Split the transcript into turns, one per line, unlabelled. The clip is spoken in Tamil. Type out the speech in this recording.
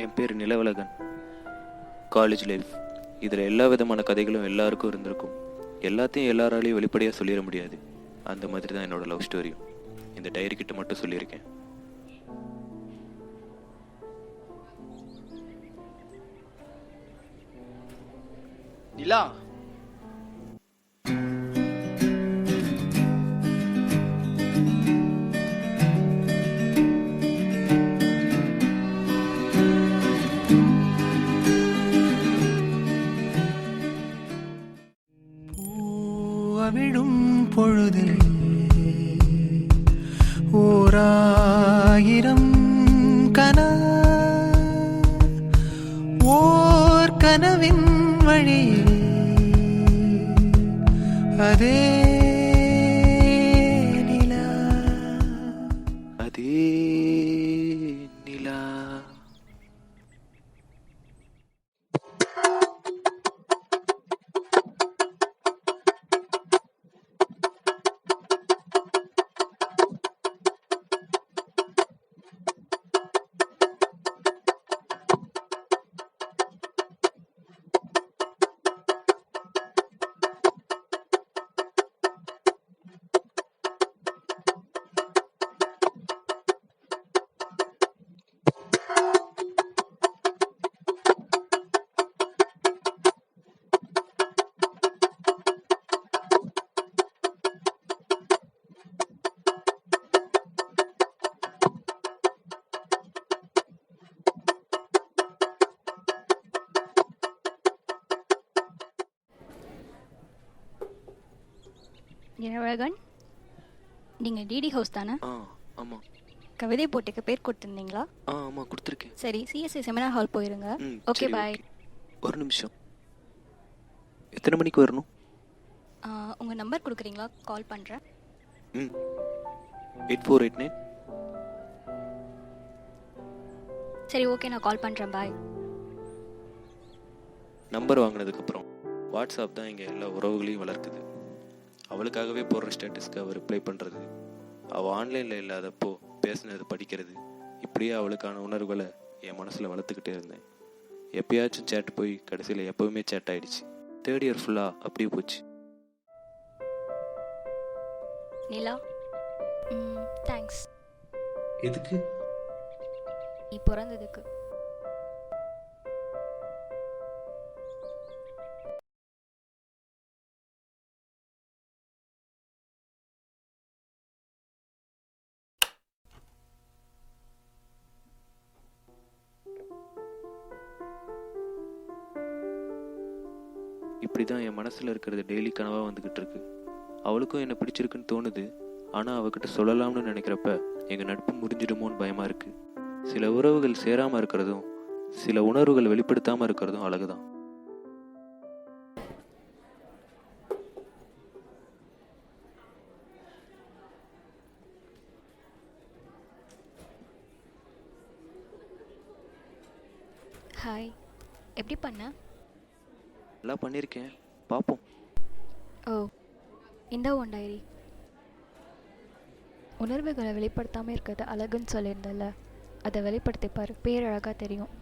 என் பேர் நிலவழகன். காலேஜ் லைஃப் இதில் எல்லா விதமான கதைகளும் எல்லாருக்கும் இருந்திருக்கும். எல்லாத்தையும் எல்லாராலையும் வெளிப்படையாக சொல்லிட முடியாது. அந்த மாதிரி தான் என்னோட லவ் ஸ்டோரியும் இந்த டைரி கிட்ட மட்டும் சொல்லியிருக்கேன்.
நிலா,
விடும் பொழுதில் ஓராயிரம் ஓர் கனவின் வழியில் அதே நிலா
அதே நிலா.
நிலவழகன், நீங்கள் டிடி ஹவுஸ் தானே?
ஆமாம்.
கவிதை போட்டிக்கு பேர் கொடுத்துருந்தீங்களா?
ஆமாம், கொடுத்துருக்கேன்.
சரி, சிஎஸ்சி செமினார் ஹால் போயிருங்க. ஓகே, பாய்.
ஒரு நிமிஷம், எத்தனை மணிக்கு வரணும்?
உங்கள் நம்பர் கொடுக்குறீங்களா? கால் பண்ணுறேன்.
8489.
சரி, ஓகே, நான் கால் பண்ணுறேன். பாய்.
நம்பர் வாங்கினதுக்கப்புறம் வாட்ஸ்அப் தான் இங்கே எல்லா உறவுகளையும் வளர்க்குது. அவளுக்காகவே போடுற ஸ்டேட்டஸ்க்கு அவள் ரிப்ளை பண்ணுறது, அவள் ஆன்லைனில் இல்லாதப்போ பேசுனது, படிக்கிறது, இப்படியே அவளுக்கான உணர்வுகளை என் மனசில் வளர்த்துக்கிட்டே இருந்தேன். எப்பயாச்சும் சேட் போய் கடைசியில் எப்போவுமே சேட் ஆகிடுச்சு. 3rd இயர் ஃபுல்லாக அப்படியே போச்சு.
நிலா, தேங்க்ஸ்.
எதுக்கு?
நீ பிறந்ததுக்கு.
இப்படி தான் என் மனசில் இருக்கிறது டெய்லி கனவாக வந்துக்கிட்டு இருக்கு. அவளுக்கும் என்னை பிடிச்சிருக்குன்னு தோணுது. ஆனால் அவகிட்ட சொல்லலாம்னு நினைக்கிறப்ப எங்கள் நட்பு முறிஞ்சிடுமோன்னு பயமாக இருக்குது. சில உறவுகள் சேராமல் இருக்கிறதும் சில உணர்வுகள் வெளிப்படுத்தாமல் இருக்கிறதும் அழகுதான்.
ஹாய், எப்படி பண்ண?
நல்லா பண்ணியிருக்கேன், பார்ப்போம்.
ஓ, இந்த ஒன் டைரி. உணர்வுகளை வெளிப்படுத்தாமல் இருக்கிறது அழகுன்னு சொல்லியிருந்தல, அதை வெளிப்படுத்திப்பார், பேரழகாக தெரியும்.